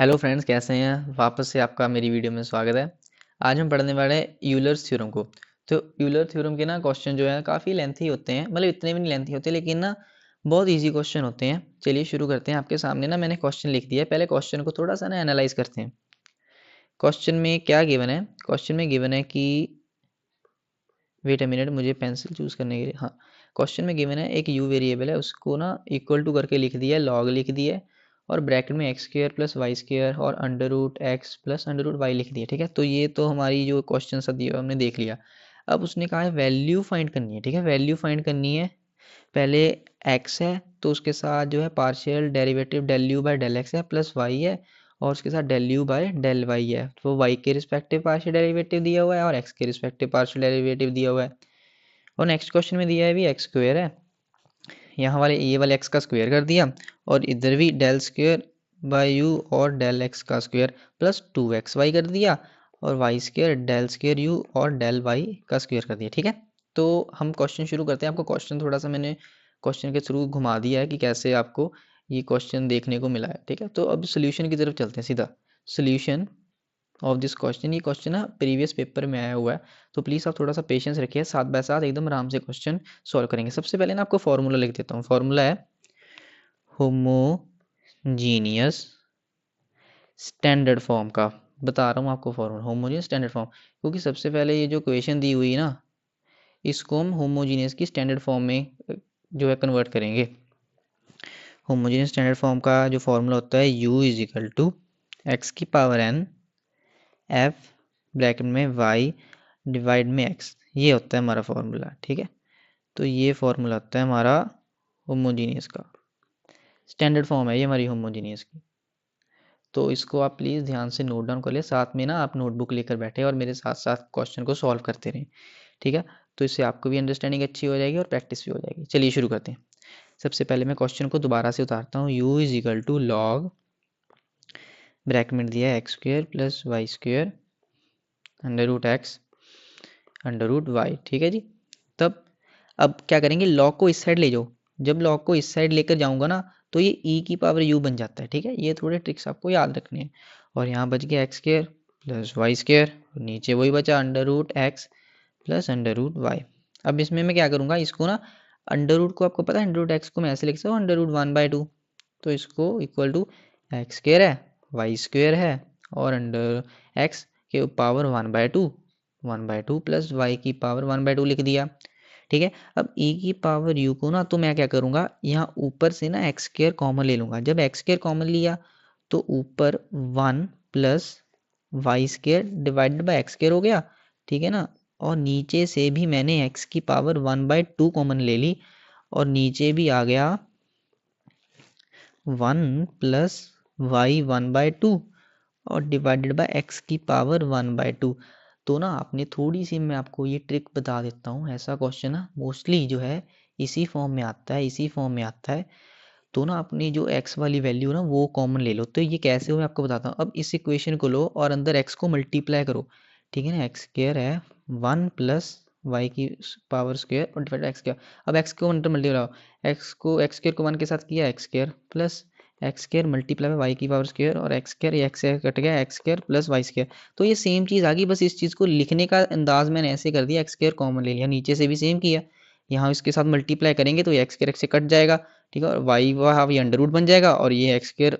Hello friends, कैसे हैं। वापस से आपका मेरी वीडियो में स्वागत है। आज हम पढ़ने वाले हैं यूलर्स थ्योरम को। तो यूलर थ्योरम के ना क्वेश्चन जो है काफ़ी लेंथी होते हैं, मतलब इतने भी नहीं लेंथी होते लेकिन ना बहुत इजी क्वेश्चन होते हैं। चलिए शुरू करते हैं। आपके सामने ना मैंने क्वेश्चन लिख दिया है। पहले क्वेश्चन को थोड़ा सा ना एनालाइज करते हैं। क्वेश्चन में क्या गिवन है। क्वेश्चन में गिवन है कि वेट अ मिनट, मुझे पेंसिल चूज करने के लिए, हाँ। क्वेश्चन में गिवन है एक यू वेरिएबल है, उसको ना इक्वल टू करके लिख दिया है, लॉग लिख दिया है, और ब्रैकेट में x square plus y square और under root x plus under root y लिख दिया। ठीक है, तो ये तो हमारी जो क्वेश्चन सब दिया हमने देख लिया। अब उसने कहा है वैल्यू फाइंड करनी है। ठीक है, वैल्यू फाइंड करनी है। पहले एक्स है तो उसके साथ जो है partial derivative del u by del x है, प्लस वाई है और उसके साथ del u by del y है। तो वाई के रिस्पेक्टिव पार्शियल डेरिवेटिव दिया हुआ है और एक्स के रिस्पेक्टिव पार्शियल डेरिवेटिव दिया हुआ है। और नेक्स्ट क्वेश्चन में दिया है भी एक्स स्क्वेयर है, यहाँ वाले ये वाले एक्स का स्क्वेयर कर दिया, और इधर भी डेल स्क्वेयर बाई यू और डेल एक्स का स्क्वेयर प्लस 2xy कर दिया, और y square del square u और डेल वाई का स्क्वेयर कर दिया। ठीक है, तो हम क्वेश्चन शुरू करते हैं। आपको क्वेश्चन थोड़ा सा मैंने क्वेश्चन के थ्रू घुमा दिया है कि कैसे आपको ये क्वेश्चन देखने को मिला है। ठीक है, तो अब सोल्यूशन की तरफ चलते हैं सीधा। सोल्यूशन ऑफ दिस क्वेश्चन, ये क्वेश्चन ना प्रीवियस पेपर में आया हुआ है, तो प्लीज़ आप थोड़ा सा पेशेंस रखिए, साथ बाय साथ एकदम आराम से क्वेश्चन सॉल्व करेंगे। सबसे पहले ना आपको फॉर्मूला लिख देता हूँ। फॉर्मूला है होमोजीनियस स्टैंडर्ड फॉर्म का। बता रहा हूँ आपको फॉर्मूला, होमोजीनियस स्टैंडर्ड फॉर्म, क्योंकि सबसे पहले ये जो क्वेश्चन दी हुई ना, इसको हम होमोजीनियस की स्टैंडर्ड फॉर्म में जो है कन्वर्ट करेंगे। होमोजीनियस स्टैंडर्ड फॉर्म का जो फॉर्मूला होता है u is equal to x की पावर n एफ ब्रैकेट में वाई डिवाइड में एक्स, ये होता है हमारा फॉर्मूला। ठीक है, तो ये फॉर्मूला होता है हमारा होमोजीनियस का, स्टैंडर्ड फॉर्म है ये हमारी होमोजीनियस की। तो इसको आप प्लीज़ ध्यान से नोट डाउन कर ले, साथ में ना आप नोटबुक लेकर बैठे और मेरे साथ साथ क्वेश्चन को सॉल्व करते रहें। ठीक है, तो इससे आपको भी अंडरस्टैंडिंग अच्छी हो जाएगी और प्रैक्टिस भी हो जाएगी। चलिए शुरू करते हैं। सबसे पहले मैं क्वेश्चन को दोबारा से उतारता हूँ। u is equal to log bracket में दिया है x square plus y square under root x under root y. ठीक है जी, तब अब क्या करेंगे, लॉग को इस साइड ले जाओ। जब लॉग को इस साइड लेकर जाऊंगा ना, तो ये e की पावर u बन जाता है। ठीक है, ये थोड़े ट्रिक्स आपको याद रखने हैं। और यहाँ बच गया x square plus y square, नीचे वही बचा under root x plus under root y. अब इसमें मैं क्या करूँगा, इसको ना अंडर रूट को, आपको पता है अंडर रूट एक्स को मैं ऐसे लिख सकता हूँ अंडर रूट 1/2, तो इसको इक्वल टू एक्स स्क्वेयर है, वाई स्क्वेयर है, और अंडर एक्स के पावर 1/2 प्लस वाई की पावर 1/2 लिख दिया। ठीक है, अब e की पावर u को ना, तो मैं क्या करूँगा, यहाँ ऊपर से ना एक्स स्क्वेयर कॉमन ले लूँगा। जब एक्स स्क्वेयर कॉमन लिया तो ऊपर 1 plus y square divided by x square हो गया। ठीक है ना, और नीचे से भी मैंने x की पावर 1/2 कॉमन ले ली, और नीचे भी आ गया 1 प्लस वाई 1/2 और डिवाइडेड बाय एक्स की पावर 1/2। तो ना आपने थोड़ी सी, मैं आपको ये ट्रिक बता देता हूँ। ऐसा क्वेश्चन ना मोस्टली जो है इसी फॉर्म में आता है, इसी फॉर्म में आता है। तो ना अपनी जो x वाली वैल्यू ना वो कॉमन ले लो। तो ये कैसे हो मैं आपको बताता हूँ। अब इस इक्वेशन को लो और अंदर x को मल्टीप्लाई करो। ठीक है ना, एक्स स्क्वेयर है 1 प्लस वाई की पावर स्क्वेयर और डिवाइड एक्स स्क्वेयर। अब x को अंदर मल्टीप्लाई, एक्स स्क्वेयर को 1 के साथ किया, x square plus x square multiply में वाई की पावर स्क्वेयर, और एक्स स्क्वेयर एक्स से कट गया, x square plus y square. तो ये सेम चीज़ आ गई, बस इस चीज़ को लिखने का अंदाज मैंने ऐसे कर दिया, एक्स स्क्वेयर कॉमन ले लिया, नीचे से भी सेम किया, यहाँ इसके साथ मल्टीप्लाई करेंगे तो ये एक्स स्क्वेयर एक्स से कट जाएगा। ठीक है, और वाई वहाँ ये अंडर रूट बन जाएगा, और ये एक्स स्क्वेयर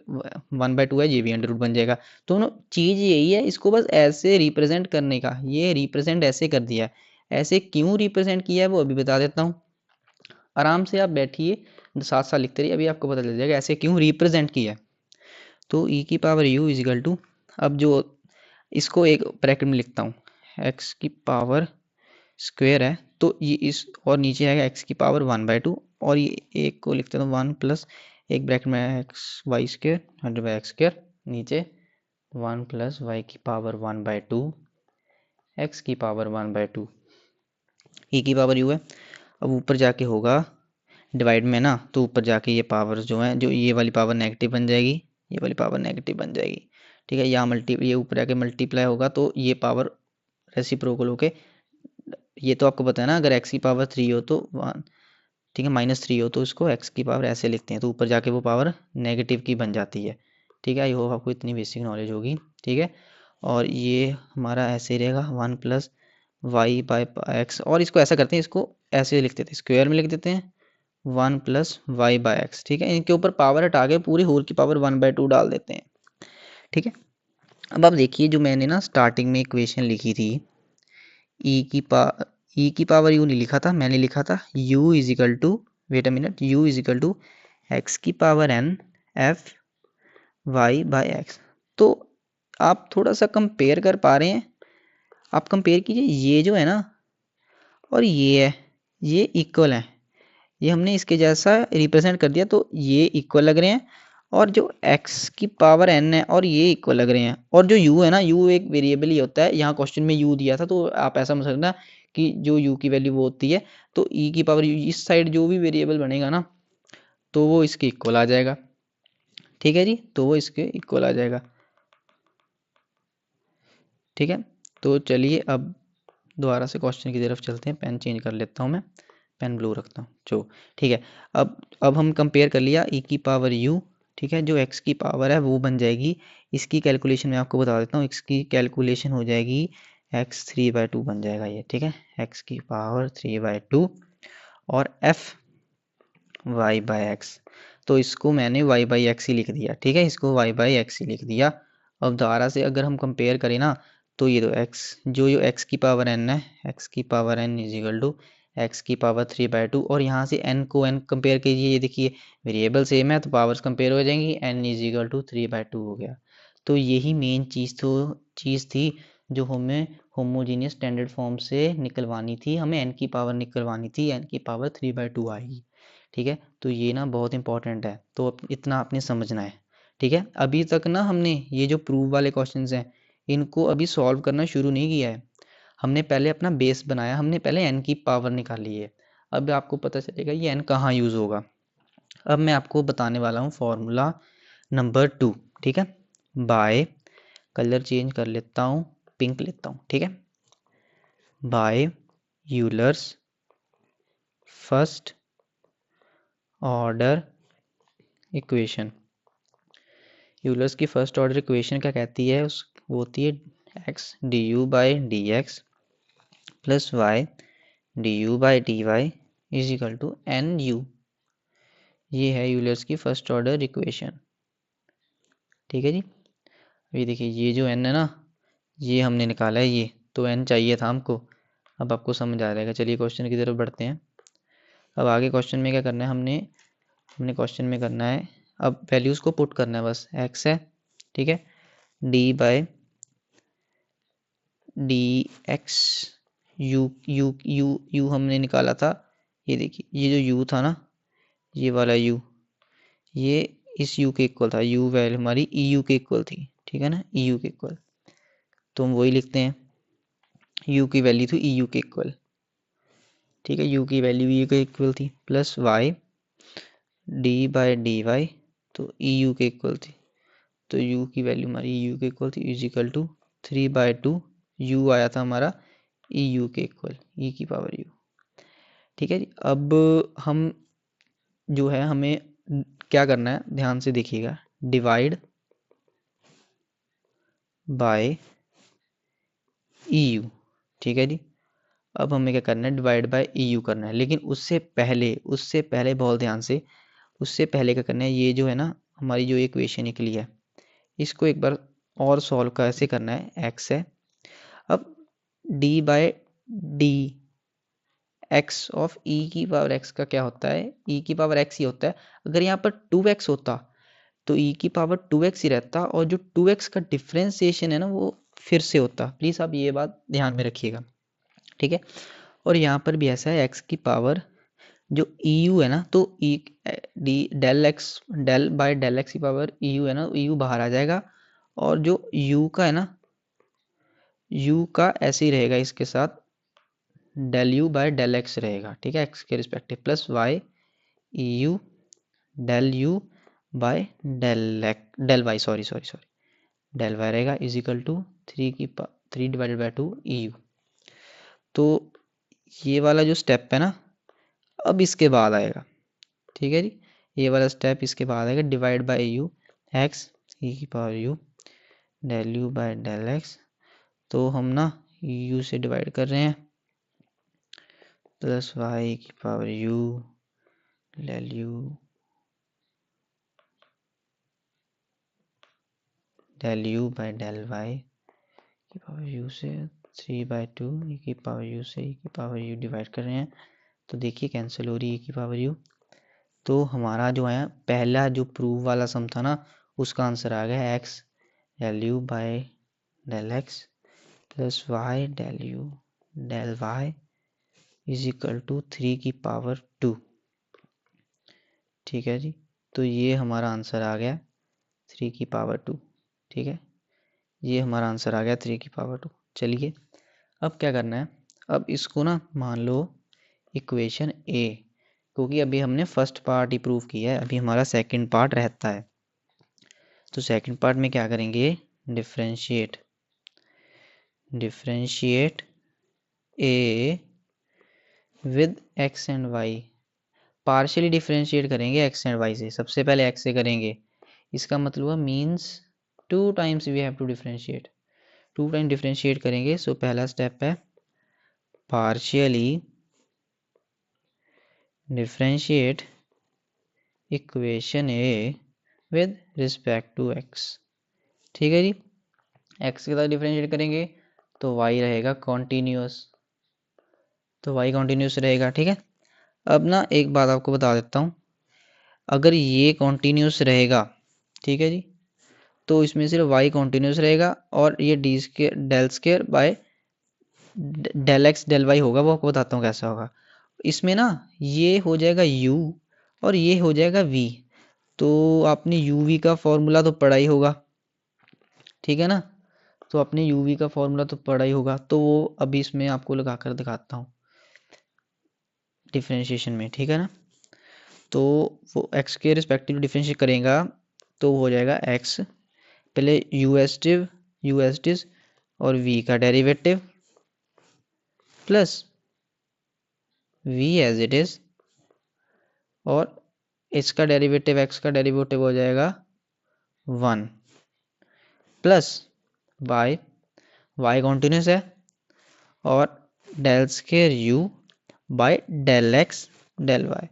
1/2 है, ये भी अंडर रूट बन जाएगा। तो ना चीज़ यही है, इसको बस ऐसे रिप्रेजेंट करने का, ये रिप्रेजेंट ऐसे कर दिया है। ऐसे क्यों रिप्रेजेंट किया है वो अभी बता देता हूँ। आराम से आप बैठिए, साथ साथ लिखते रहिए, अभी आपको पता चल जाएगा ऐसे क्यों रिप्रेजेंट किया है। तो e की पावर u इजिकल टू, अब जो इसको एक ब्रैकेट में लिखता हूँ, x की पावर स्क्वेयर है, तो ये इस, और नीचे आएगा x की पावर 1/2, और ये एक को लिखते हैं 1 प्लस एक ब्रैकेट में x y square hundred by x square, नीचे 1 प्लस वाई की पावर 1/2 एक्स की पावर 1/2, e की पावर u है। अब ऊपर जाके होगा डिवाइड में ना, तो ऊपर जाके ये पावर जो है, जो ये वाली पावर नेगेटिव बन जाएगी, ये वाली पावर नेगेटिव बन जाएगी। ठीक है, यहाँ ये ऊपर जाके मल्टीप्लाई होगा, तो ये पावर रेसिप्रोकल होके, ये तो आपको पता है ना, अगर x की पावर 3 हो तो 1, ठीक है, -3 हो तो इसको x की पावर ऐसे लिखते हैं, तो ऊपर जाके वो पावर नेगेटिव की बन जाती है। ठीक है। आई होप आपको इतनी बेसिक नॉलेज होगी, ठीक है। और ये हमारा ऐसे रहेगा 1 प्लस वाई बाई एक्स, और इसको ऐसा करते हैं, इसको ऐसे लिख देते हैं, स्क्वायर में लिख देते हैं 1 प्लस वाई बाई एक्स, ठीक है। इनके ऊपर पावर हटा के पूरी होल की पावर 1/2 डाल देते हैं, ठीक है। अब आप देखिए जो मैंने ना स्टार्टिंग में इक्वेशन लिखी थी, ई की पावर यू नहीं लिखा था, मैंने लिखा था u is equal to, wait a minute, u is equal to x की power n f y by x. तो आप थोड़ा सा कंपेयर कर पा रहे हैं, आप कंपेयर कीजिए, ये जो है ना और ये है, ये इक्वल है, ये हमने इसके जैसा रिप्रेजेंट कर दिया, तो ये इक्वल लग रहे हैं। और जो x की पावर n है और ये इक्वल लग रहे हैं। और जो u है ना, u एक वेरिएबल ही होता है, यहाँ क्वेश्चन में u दिया था, तो आप ऐसा समझ सकना कि जो u की वैल्यू वो होती है, तो e की पावर इस साइड जो भी वेरिएबल बनेगा ना, तो वो इसके इक्वल आ जाएगा, ठीक है जी, तो वो इसके इक्वल आ जाएगा, ठीक है। तो चलिए अब दोबारा से क्वेश्चन की तरफ चलते हैं, पेन चेंज कर लेता हूँ मैं, पेन ब्लू रखता हूँ जो, ठीक है। अब हम कंपेयर कर लिया e की पावर u, ठीक है, जो x की पावर है वो बन जाएगी, इसकी कैलकुलेशन मैं आपको बता देता हूँ, x की कैलकुलेशन हो जाएगी x 3/2 बन जाएगा ये, ठीक है, x की पावर 3/2 और f y बाई एक्स, तो इसको मैंने y बाई एक्स ही लिख दिया, ठीक है, इसको y बाई एक्स ही लिख दिया। अब दोबारा से अगर हम कंपेयर करें ना, तो ये तो x जो x की पावर n है, x की power n is equal to x की पावर 3/2, और यहाँ से n को n कंपेयर कीजिए, ये देखिए वेरिएबल सेम है तो पावर्स कंपेयर हो जाएंगी, n इज इक्वल टू 3/2 हो गया। तो यही मेन चीज़ थी जो हमें होमोजीनियस स्टैंडर्ड फॉर्म से निकलवानी थी, हमें n की पावर निकलवानी थी, n की पावर 3/2 आएगी, ठीक है। तो ये ना बहुत इंपॉर्टेंट है, तो इतना आपने समझना है, ठीक है। अभी तक ना हमने ये जो प्रूव वाले क्वेश्चंस हैं, इनको अभी सॉल्व करना शुरू नहीं किया है, हमने पहले अपना बेस बनाया, हमने पहले n की पावर निकाली है। अब आपको पता चलेगा ये n कहाँ यूज़ होगा। अब मैं आपको बताने वाला हूँ फॉर्मूला नंबर 2, ठीक है। बाय, कलर चेंज कर लेता हूँ, पिंक लेता हूँ, ठीक है। By Euler's first order equation, Euler's की फर्स्ट ऑर्डर इक्वेशन क्या कहती है, वो होती है x d u by d x plus y d u by d y is equal to n u. ये है यूलर्स की फर्स्ट ऑर्डर इक्वेशन, ठीक है जी। ये देखिए ये जो एन है ना, ये हमने निकाला है, ये तो एन चाहिए था हमको। अब आपको समझ आ जाएगा, चलिए क्वेश्चन की तरफ बढ़ते हैं। अब आगे क्वेश्चन में क्या करना है, हमने क्वेश्चन में करना है, अब वैल्यूज़ को पुट करना है, बस एक्स है, ठीक है, d by d x u u u u हमने निकाला था, ये देखिए ये जो यू था ना, ये वाला यू, ये इस यू के इक्वल था, यू वैल्यू हमारी ई यू के इक्वल थी, ठीक है ना, ई यू के इक्वल, तो हम वही लिखते हैं, यू की वैल्यू थी ई यू के इक्वल, ठीक है, यू की वैल्यू ई यू के इक्वल थी, plus y d by d y, तो ई यू के इक्वल थी, तो u की वैल्यू हमारी u के इक्वल थी, इज इक्वल टू 3/2, u आया था हमारा ई यू के इक्वल, e की पावर u, ठीक है जी। अब हम जो है हमें क्या करना है, ध्यान से देखिएगा, डिवाइड बाय ई यू, ठीक है जी। अब हमें क्या करना है, डिवाइड बाय ई यू करना है, लेकिन उससे पहले बहुत ध्यान से, उससे पहले क्या करना है, ये जो है ना हमारी जो इक्वेशन निकली है, इसको एक बार और सॉल्व कैसे करना है, एक्स है, अब d by d x of e की पावर एक्स का क्या होता है, ई की पावर एक्स ही होता है। अगर यहाँ पर 2x होता तो ई की पावर 2x ही रहता, और जो 2x का डिफ्रेंसिएशन है ना वो फिर से होता, प्लीज़ आप ये बात ध्यान में रखिएगा, ठीक है। और यहाँ पर भी ऐसा है, एक्स की पावर जो ई यू है ना, तो e d del x, del by del x की पावर ई यू है ना, ई यू बाहर आ जाएगा, और जो यू का है ना, यू का ऐसे ही रहेगा इसके साथ, del u by del x रहेगा, ठीक है, एक्स के respective, plus y e u del u by del y, sorry del y रहेगा, is equal to 3/2 e u. तो ये वाला जो स्टेप है ना, अब इसके बाद आएगा, ठीक है जी, ये वाला स्टेप इसके बाद आएगा, divide by u x e की power u del u by del x, तो हम ना यू से डिवाइड कर रहे हैं, प्लस वाई की power u del u by del y की पावर यू से 3/2 ई की पावर यू से ई की पावर यू डिवाइड कर रहे हैं, तो देखिए कैंसिल हो रही है ई की पावर यू। तो हमारा जो है पहला जो प्रूव वाला सम था ना, उसका आंसर आ गया x del u by del x plus y del u del y is equal to 3 की पावर 2। ठीक है जी, तो ये हमारा आंसर आ गया 3 की पावर 2। ठीक है, ये हमारा आंसर आ गया 3 की पावर 2। चलिए अब क्या करना है, अब इसको ना मान लो इक्वेशन ए, क्योंकि अभी हमने फर्स्ट पार्ट ही प्रूव किया है, अभी हमारा सेकंड पार्ट रहता है। तो सेकंड पार्ट में क्या करेंगे, differentiate A with x and y, partially differentiate करेंगे एक्स एंड वाई से। सबसे पहले एक्स से करेंगे, इसका मतलब हुआ means 2 times we have to differentiate, 2 time differentiate करेंगे। सो पहला स्टेप है partially differentiate equation A with respect to x. ठीक है जी, एक्स के साथ डिफरेंशिएट करेंगे तो वाई रहेगा कॉन्टीन्यूअस, तो वाई कॉन्टीन्यूअस रहेगा। ठीक है, अब ना एक बात आपको बता देता हूँ, अगर ये कॉन्टीन्यूअस रहेगा, ठीक है जी, तो इसमें सिर्फ वाई कॉन्टीन्यूअस रहेगा और ये d square del square by del x del y होगा, वो आपको बताता हूँ कैसा होगा। इसमें ना ये हो जाएगा u और ये हो जाएगा v, तो आपने uv का फॉर्मूला तो पढ़ा ही होगा, ठीक है ना, तो आपने uv का फॉर्मूला तो पढ़ा ही होगा, तो वो अभी इसमें आपको लगा कर दिखाता हूँ डिफरेंशिएशन में। ठीक है ना, तो वो x के रिस्पेक्टिव डिफरेंशिएट करेगा तो हो जाएगा x, पहले यूएसटिव और v का derivative plus v as it is, और इसका डेरिवेटिव x का डेरिवेटिव हो जाएगा 1 प्लस y कॉन्टिन्यूस है और del square u by del x del y.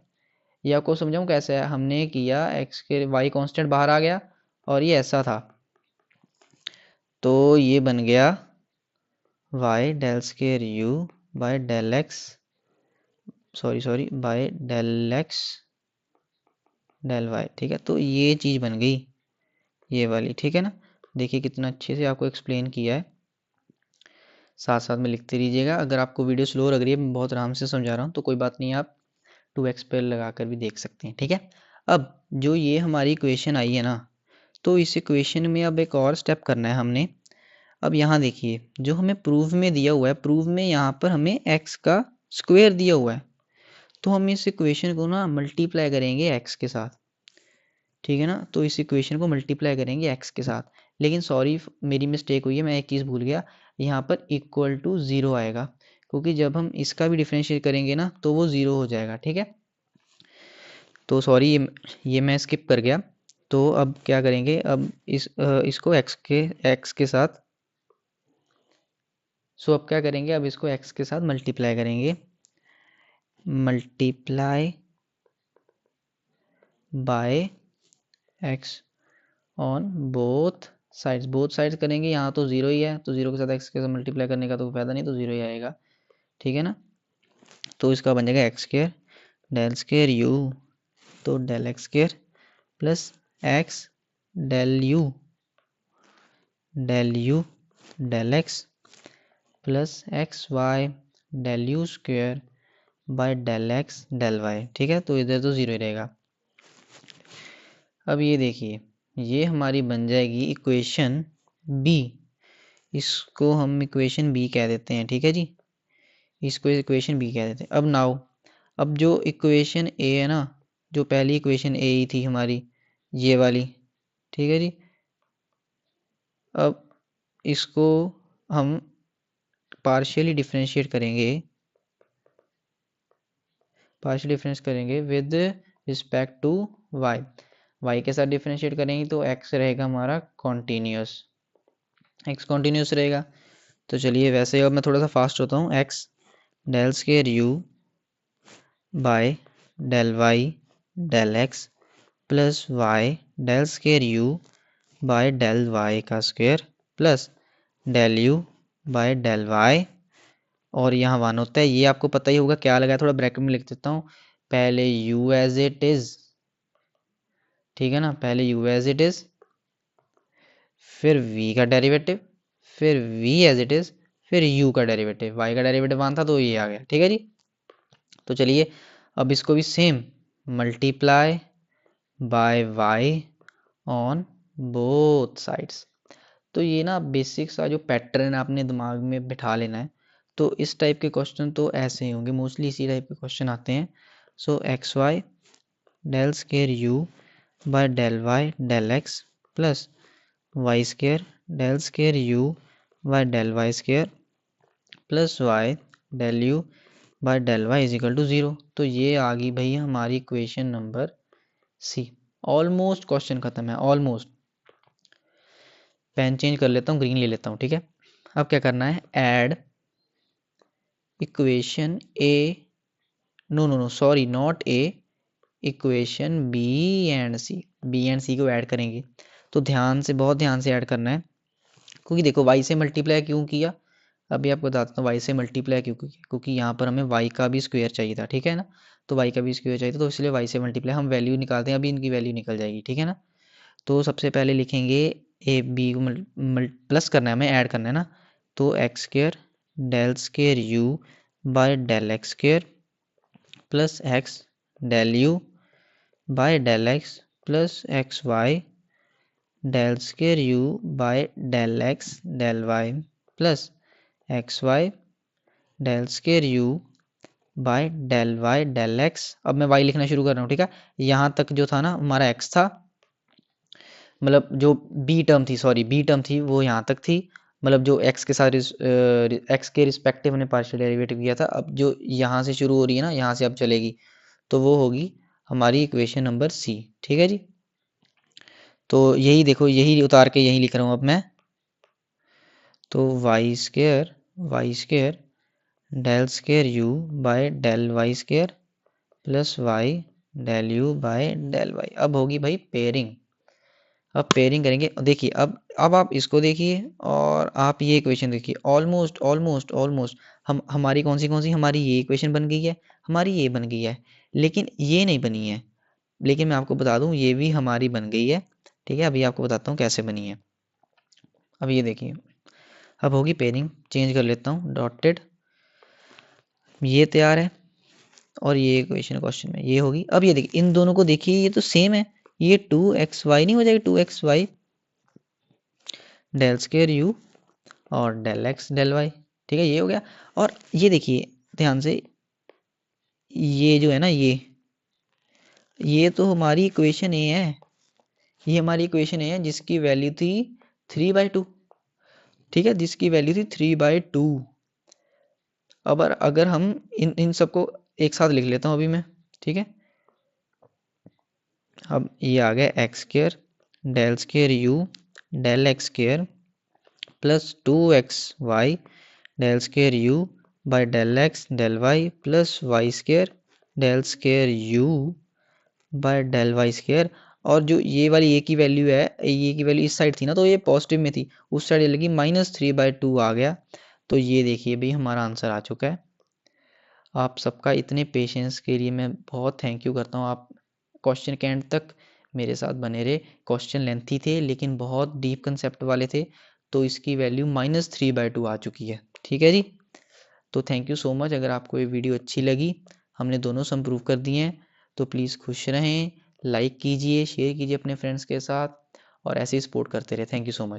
ये आपको समझाऊं कैसे है, हमने किया x के y कांस्टेंट बाहर आ गया और ये ऐसा था, तो ये बन गया y del square u by del x sorry by del x del y. ठीक है, तो ये चीज़ बन गई ये वाली। ठीक है ना, देखिए कितना अच्छे से आपको एक्सप्लेन किया है, साथ साथ में लिखते रहिएगा। अगर आपको वीडियो स्लो लग रही है, मैं बहुत आराम से समझा रहा हूँ, तो कोई बात नहीं, आप 2x पे लगा कर भी देख सकते हैं। ठीक है, अब जो ये हमारी इक्वेशन आई है ना, तो इस इक्वेशन में अब एक और स्टेप करना है हमने। अब यहाँ देखिए जो हमें प्रूफ में दिया हुआ है, प्रूफ में यहाँ पर हमें x का स्क्वायर दिया हुआ है, तो हम इस इक्वेशन को ना मल्टीप्लाई करेंगे x के साथ। ठीक है ना, तो इस इक्वेशन को मल्टीप्लाई करेंगे x के साथ, लेकिन सॉरी मेरी मिस्टेक हुई है, मैं एक चीज़ भूल गया, यहाँ पर इक्वल टू 0 आएगा, क्योंकि जब हम इसका भी डिफरेंशिएट करेंगे ना तो वो 0 हो जाएगा। ठीक है, तो सॉरी ये मैं स्किप कर गया। तो अब क्या करेंगे, अब इसको x के साथ, सो अब क्या करेंगे, अब इसको x के साथ मल्टीप्लाई करेंगे, multiply by x on both sides करेंगे। यहाँ तो 0 ही है, तो 0 के साथ x के साथ मल्टीप्लाई करने का तो फायदा नहीं, तो 0 ही आएगा। ठीक है ना, तो इसका बन जाएगा x square del square u, तो del x square plus x del u del x plus x y del u square by del x del y. ठीक है, तो इधर तो 0 ही रहेगा। अब ये देखिए, ये हमारी बन जाएगी इक्वेशन बी, इसको हम इक्वेशन बी कह देते हैं। ठीक है जी, इसको इक्वेशन बी कह देते हैं। अब नाउ, अब जो इक्वेशन ए है ना, जो पहली इक्वेशन ए ही थी हमारी, ये वाली, ठीक है जी, अब इसको हम पार्शियली डिफरेंशिएट करेंगे with respect to y. y के साथ डिफरेंशिएट करेंगे तो x रहेगा हमारा कॉन्टीन्यूस, x कॉन्टीन्यूस रहेगा। तो चलिए वैसे अब मैं थोड़ा सा फास्ट होता हूँ, x del square u by del y del x plus y del square u by del y का square plus del u by del y, और यहाँ 1 होता है, ये आपको पता ही होगा क्या लगा है, थोड़ा ब्रैकेट में लिख देता हूँ। पहले u एज इट इज, ठीक है ना, पहले u एज इट इज, फिर v का डेरिवेटिव, फिर v एज इट इज, फिर u का डेरिवेटिव, y का डेरिवेटिव 1 था तो ये आ गया, ठीक है जी। तो चलिए अब इसको भी same multiply by y on both sides. तो ये ना बेसिक सा जो पैटर्न आपने दिमाग में बिठा लेना है। तो इस टाइप के क्वेश्चन तो ऐसे ही होंगे, मोस्टली इसी टाइप के क्वेश्चन आते हैं। So x y del square u by del y del x plus y square del square u by del y square plus y del u by del y is equal to 0। तो ये आ गई भाई हमारी equation number c. Almost question खत्म है, almost. Pen change कर लेता हूँ, ग्रीन ले लेता हूँ, ठीक है। अब क्या करना है, add equation a, no sorry not a, equation b and c, b and c को ऐड करेंगे। तो ध्यान से, बहुत ध्यान से ऐड करना है, क्योंकि देखो y से मल्टीप्लाई क्यों किया, अभी आपको बताता हूँ y से मल्टीप्लाई क्यों किया, क्योंकि यहाँ पर हमें y का भी स्क्वायर चाहिए था, ठीक है ना। तो y का भी स्क्वायर चाहिए था, तो इसलिए y से मल्टीप्लाई, हम वैल्यू निकालते हैं, अभी इनकी वैल्यू निकल जाएगी, ठीक है ना। तो सबसे पहले लिखेंगे ए बी को प्लस करना है, हमें ऐड करना है ना। तो x square del square u by del x square plus x del u by del x plus x y del square u by del x del y plus x y del square u by del y del x. अब मैं Y लिखना शुरू कर रहा हूँ, ठीक है। यहाँ तक जो था ना हमारा एक्स था, मतलब जो बी टर्म थी, सॉरी बी टर्म थी वो यहाँ तक थी, मतलब जो एक्स के साथ एक्स के रिस्पेक्टिव हमने पार्शियल डेरिवेटिव किया था। अब जो यहाँ से शुरू हो रही है ना, यहाँ से अब चलेगी, तो वो होगी हमारी इक्वेशन नंबर सी, ठीक है जी। तो यही देखो, यही उतार के यही लिख रहा हूँ अब मैं। तो y square del square u by del y square plus y del u by del y. अब होगी भाई पेयरिंग, अब पेयरिंग करेंगे। देखिए अब आप इसको देखिए और आप ये इक्वेशन देखिए, ऑलमोस्ट ऑलमोस्ट ऑलमोस्ट हम हमारी कौन सी हमारी ये इक्वेशन बन गई है, हमारी ये बन गई है, लेकिन ये नहीं बनी है। लेकिन मैं आपको बता दूं ये भी हमारी बन गई है, ठीक है। अभी आपको बताता हूँ कैसे बनी है। अब ये देखिए, अब होगी पेयरिंग, चेंज कर लेता हूँ, डॉटेड, ये तैयार है और ये इक्वेशन क्वेश्चन में ये होगी। अब ये देखिए, इन दोनों को देखिए, ये तो सेम है, ये 2xy नहीं हो जाएगी, 2xy डेल स्क्र यू और डेल एक्स डेल वाई, ठीक है, ये हो गया। और ये देखिए ध्यान से, ये जो है ना, ये तो हमारी इक्वेशन ए है, ये हमारी इक्वेशन ए है जिसकी वैल्यू थी 3/2, ठीक है, जिसकी वैल्यू थी 3/2। अब अगर हम इन सबको एक साथ लिख लेता हूँ अभी मैं, ठीक है। अब ये आ गया x square del square u del x square plus 2xy del square u by del x del y plus y square del square u by del y square. और जो ये वाली ए की वैल्यू है, ये की वैल्यू इस साइड थी ना, तो ये पॉजिटिव में थी, उस साइड लगी -3/2 आ गया। तो ये देखिए भाई हमारा आंसर आ चुका है। आप सबका इतने पेशेंस के लिए मैं बहुत थैंक यू करता हूँ। आप क्वेश्चन के एंड तक मेरे साथ बने रहे। क्वेश्चन लेंथी थे लेकिन बहुत डीप कंसेप्ट वाले थे, तो इसकी वैल्यू -3/2 आ चुकी है, ठीक है जी। तो थैंक यू सो मच। अगर आपको ये वीडियो अच्छी लगी, हमने दोनों सम प्रूव कर दिए हैं, तो प्लीज़ खुश रहें, लाइक कीजिए, शेयर कीजिए अपने फ्रेंड्स के साथ और ऐसे ही सपोर्ट करते रहे। Thank you so much.